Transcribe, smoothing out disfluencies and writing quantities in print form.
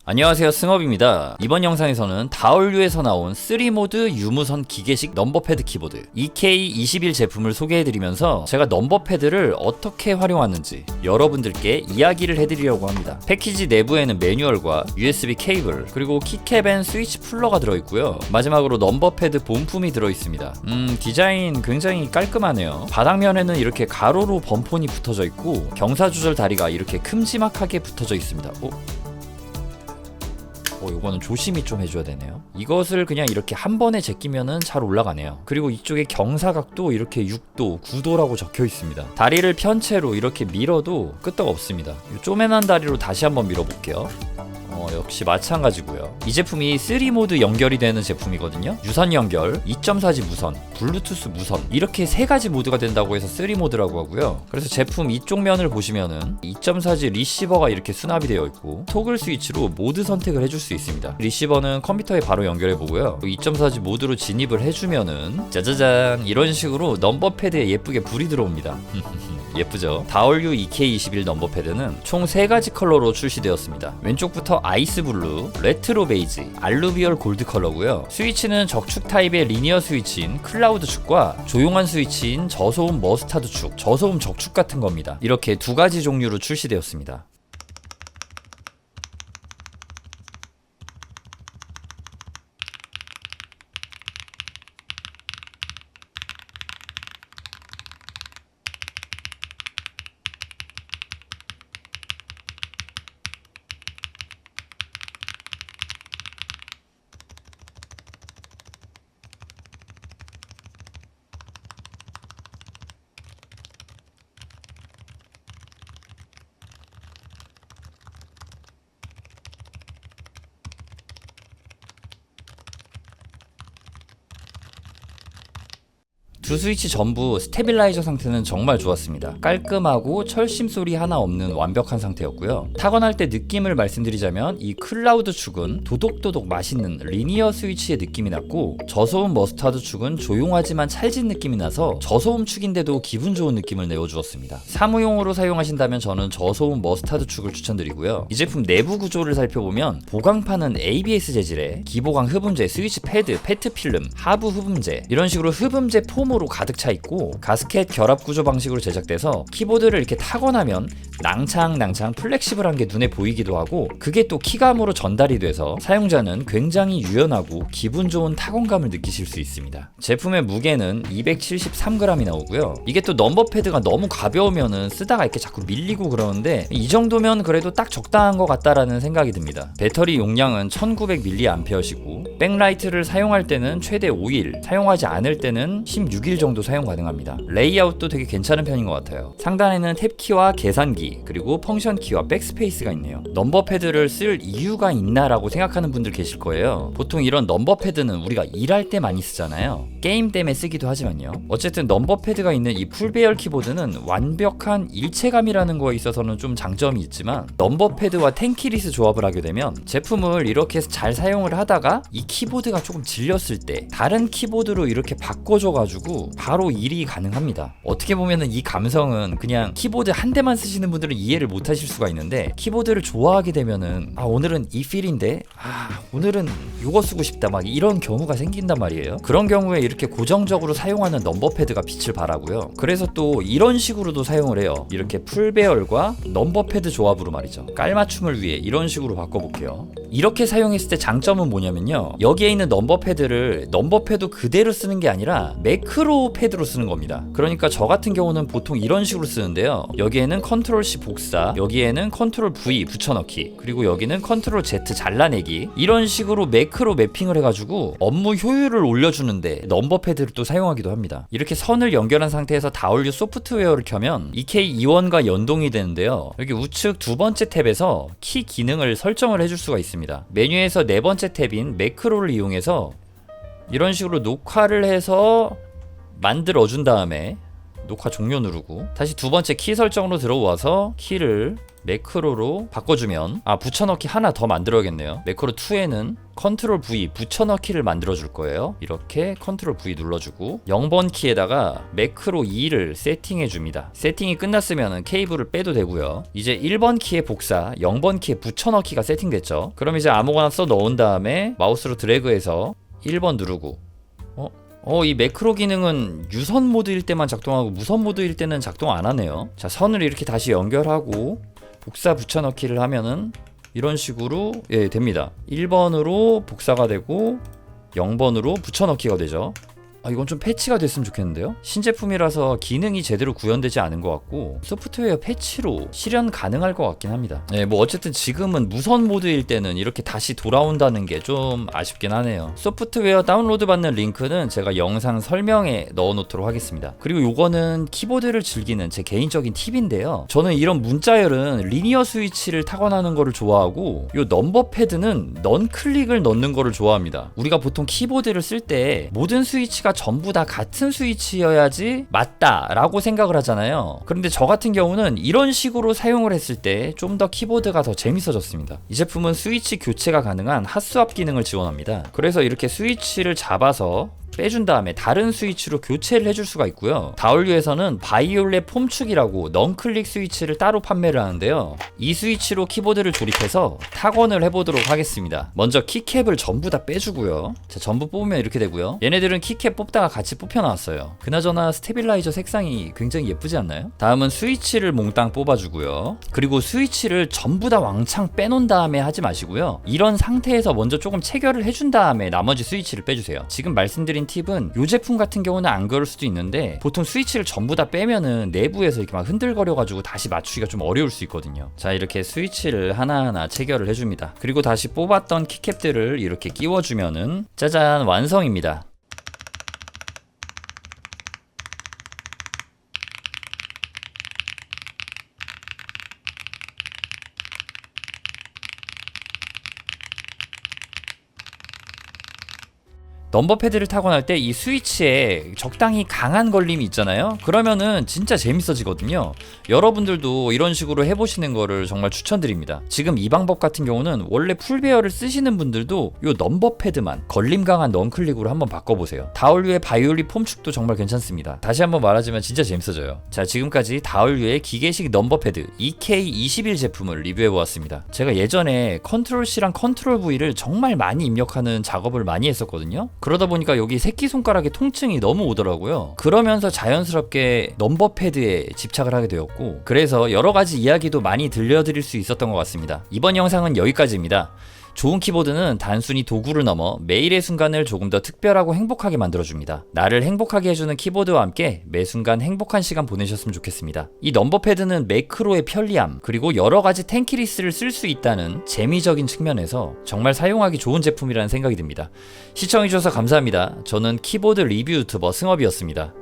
안녕하세요, 승업입니다. 이번 영상에서는 다얼류에서 나온 3모드 유무선 기계식 넘버패드 키보드 EK21 제품을 소개해드리면서 제가 넘버패드를 어떻게 활용하는지 여러분들께 이야기를 해드리려고 합니다. 패키지 내부에는 매뉴얼과 USB 케이블 그리고 키캡 앤 스위치 풀러가 들어있고요. 마지막으로 넘버패드 본품이 들어있습니다. 디자인 굉장히 깔끔하네요. 바닥면에는 이렇게 가로로 범폰이 붙어져 있고 경사 조절 다리가 이렇게 큼지막하게 붙어져 있습니다. 요거는 조심히 좀 해줘야 되네요. 이것을 그냥 이렇게 한 번에 제끼면은 잘 올라가네요. 그리고 이쪽에 경사각도 이렇게 6도, 9도라고 적혀 있습니다. 다리를 편 채로 이렇게 밀어도 끄떡 없습니다. 이 쪼매난 다리로 다시 한번 밀어볼게요. 역시 마찬가지고요. 이 제품이 3모드 연결이 되는 제품이거든요. 유선 연결, 2.4G 무선, 블루투스 무선 이렇게 세 가지 모드가 된다고 해서 3모드라고 하고요. 그래서 제품 이쪽 면을 보시면은 2.4G 리시버가 이렇게 수납이 되어 있고 토글 스위치로 모드 선택을 해줄 수 있습니다. 리시버는 컴퓨터에 바로 연결해 보고요. 2.4G 모드로 진입을 해주면은 짜자잔 이런 식으로 넘버패드에 예쁘게 불이 들어옵니다. 예쁘죠? 다얼류 EK21 넘버패드는 총 3가지 컬러로 출시되었습니다. 왼쪽부터 아이스 블루, 레트로 베이지, 알루비얼 골드 컬러고요. 스위치는 적축 타입의 리니어 스위치인 클라우드 축과 조용한 스위치인 저소음 머스타드 축, 저소음 적축 같은 겁니다. 이렇게 2가지 종류로 출시되었습니다. 두 스위치 전부 스테빌라이저 상태는 정말 좋았습니다. 깔끔하고 철심 소리 하나 없는 완벽한 상태였고요. 타건할 때 느낌을 말씀드리자면 이 클라우드 축은 도독도독 맛있는 리니어 스위치의 느낌이 났고 저소음 머스타드 축은 조용하지만 찰진 느낌이 나서 저소음 축인데도 기분 좋은 느낌을 내어주었습니다. 사무용으로 사용하신다면 저는 저소음 머스타드 축을 추천드리고요. 이 제품 내부 구조를 살펴보면 보강판은 ABS 재질에 기보강 흡음재, 스위치 패드, 페트 필름, 하부 흡음재 이런 식으로 흡음재 폼으로 가득 차 있고 가스켓 결합 구조 방식으로 제작돼서 키보드를 이렇게 타고 나면 낭창낭창 플렉시블한 게 눈에 보이기도 하고 그게 또 키감으로 전달이 돼서 사용자는 굉장히 유연하고 기분 좋은 타건감을 느끼실 수 있습니다. 제품의 무게는 273g이 나오고요. 이게 또 넘버패드가 너무 가벼우면은 쓰다가 이렇게 자꾸 밀리고 그러는데 이 정도면 그래도 딱 적당한 것 같다라는 생각이 듭니다. 배터리 용량은 1900mAh시고 백라이트를 사용할 때는 최대 5일, 사용하지 않을 때는 16일 정도 사용 가능합니다. 레이아웃도 되게 괜찮은 편인 것 같아요. 상단에는 탭키와 계산기 그리고 펑션키와 백스페이스가 있네요. 넘버패드를 쓸 이유가 있나라고 생각하는 분들 계실 거예요. 보통 이런 넘버패드는 우리가 일할 때 많이 쓰잖아요. 게임 때문에 쓰기도 하지만요. 어쨌든 넘버패드가 있는 이 풀배열 키보드는 완벽한 일체감이라는 거에 있어서는 좀 장점이 있지만 넘버패드와 텐키리스 조합을 하게 되면 제품을 이렇게 잘 사용을 하다가 이 키보드가 조금 질렸을 때 다른 키보드로 이렇게 바꿔줘가지고 바로 일이 가능합니다. 어떻게 보면은 이 감성은 그냥 키보드 한 대만 쓰시는 분들은 이해를 못 하실 수가 있는데 키보드를 좋아하게 되면은 오늘은 이 필인데 오늘은 요거 쓰고 싶다 막 이런 경우가 생긴단 말이에요. 그런 경우에 이렇게 고정적으로 사용하는 넘버패드가 빛을 발하고요. 그래서 또 이런 식으로도 사용을 해요. 이렇게 풀배열과 넘버패드 조합으로 말이죠. 깔맞춤을 위해 이런 식으로 바꿔볼게요. 이렇게 사용했을 때 장점은 뭐냐면요. 여기에 있는 넘버패드를 넘버패드 그대로 쓰는 게 아니라 매크로 패드로 쓰는 겁니다. 그러니까 저 같은 경우는 보통 이런 식으로 쓰는데요. 여기에는 컨트롤 C 복사, 여기에는 컨트롤 V 붙여넣기, 그리고 여기는 컨트롤 Z 잘라내기 이런 식으로 매크로 매핑을 해가지고 업무 효율을 올려주는데 넘버패드를 또 사용하기도 합니다. 이렇게 선을 연결한 상태에서 다얼류 소프트웨어를 켜면 EK21과 연동이 되는데요. 여기 우측 두 번째 탭에서 키 기능을 설정을 해줄 수가 있습니다. 메뉴에서 네 번째 탭인 매크로를 이용해서 이런 식으로 녹화를 해서 만들어준 다음에 녹화 종료 누르고 다시 두 번째 키 설정으로 들어와서 키를 매크로로 바꿔주면 붙여넣기 하나 더 만들어야겠네요. 매크로 2에는 컨트롤 V 붙여넣기를 만들어 줄 거예요. 이렇게 컨트롤 V 눌러주고 0번 키에다가 매크로 2를 세팅해 줍니다. 세팅이 끝났으면 케이블을 빼도 되고요. 이제 1번 키의 복사 0번 키에 붙여넣기가 세팅됐죠. 그럼 이제 아무거나 써 넣은 다음에 마우스로 드래그해서 1번 누르고 이 매크로 기능은 유선 모드일 때만 작동하고 무선 모드일 때는 작동 안 하네요. 자, 선을 이렇게 다시 연결하고 복사 붙여넣기를 하면은 이런 식으로 됩니다. 1번으로 복사가 되고 0번으로 붙여넣기가 되죠. 이건 좀 패치가 됐으면 좋겠는데요. 신제품이라서 기능이 제대로 구현되지 않은 것 같고 소프트웨어 패치로 실현 가능할 것 같긴 합니다. 뭐 어쨌든 지금은 무선 모드일 때는 이렇게 다시 돌아온다는 게 좀 아쉽긴 하네요. 소프트웨어 다운로드 받는 링크는 제가 영상 설명에 넣어 놓도록 하겠습니다. 그리고 요거는 키보드를 즐기는 제 개인적인 팁인데요. 저는 이런 문자열은 리니어 스위치를 타건하는 거를 좋아하고 요 넘버 패드는 넌 클릭을 넣는 거를 좋아합니다. 우리가 보통 키보드를 쓸 때 모든 스위치가 전부 다 같은 스위치여야지 맞다라고 생각을 하잖아요. 그런데 저 같은 경우는 이런 식으로 사용을 했을 때 좀 더 키보드가 더 재밌어졌습니다. 이 제품은 스위치 교체가 가능한 핫스왑 기능을 지원합니다. 그래서 이렇게 스위치를 잡아서 빼준 다음에 다른 스위치로 교체를 해줄 수가 있고요. 다올류에서는 바이올렛 폼축이라고 넌클릭 스위치를 따로 판매를 하는데요. 이 스위치로 키보드를 조립해서 타건을 해보도록 하겠습니다. 먼저 키캡을 전부 다 빼주고요. 자, 전부 뽑으면 이렇게 되고요. 얘네들은 키캡 뽑다가 같이 뽑혀 나왔어요. 그나저나 스테빌라이저 색상이 굉장히 예쁘지 않나요? 다음은 스위치를 몽땅 뽑아주고요. 그리고 스위치를 전부 다 왕창 빼놓은 다음에 하지 마시고요. 이런 상태에서 먼저 조금 체결을 해준 다음에 나머지 스위치를 빼주세요. 지금 말씀드린 팁은 이 제품 같은 경우는 안 그럴 수도 있는데 보통 스위치를 전부 다 빼면은 내부에서 이렇게 막 흔들거려가지고 다시 맞추기가 좀 어려울 수 있거든요. 자, 이렇게 스위치를 하나하나 체결을 해줍니다. 그리고 다시 뽑았던 키캡들을 이렇게 끼워주면은 짜잔, 완성입니다. 넘버패드를 타건할 때 이 스위치에 적당히 강한 걸림이 있잖아요. 그러면은 진짜 재밌어지거든요. 여러분들도 이런 식으로 해보시는 거를 정말 추천드립니다. 지금 이 방법 같은 경우는 원래 풀베어를 쓰시는 분들도 요 넘버패드만 걸림 강한 넌클릭으로 한번 바꿔보세요. 다올류의 바이올릿 폼축도 정말 괜찮습니다. 다시 한번 말하지만 진짜 재밌어져요. 자, 지금까지 다올류의 기계식 넘버패드 EK21 제품을 리뷰해보았습니다. 제가 예전에 컨트롤 C랑 컨트롤 V를 정말 많이 입력하는 작업을 많이 했었거든요. 그러다 보니까 여기 새끼손가락에 통증이 너무 오더라고요. 그러면서 자연스럽게 넘버패드에 집착을 하게 되었고, 그래서 여러가지 이야기도 많이 들려드릴 수 있었던 것 같습니다. 이번 영상은 여기까지입니다. 좋은 키보드는 단순히 도구를 넘어 매일의 순간을 조금 더 특별하고 행복하게 만들어줍니다. 나를 행복하게 해주는 키보드와 함께 매 순간 행복한 시간 보내셨으면 좋겠습니다. 이 넘버패드는 매크로의 편리함, 그리고 여러가지 탱키리스를 쓸 수 있다는 재미적인 측면에서 정말 사용하기 좋은 제품이라는 생각이 듭니다. 시청해주셔서 감사합니다. 저는 키보드 리뷰 유튜버 승업이었습니다.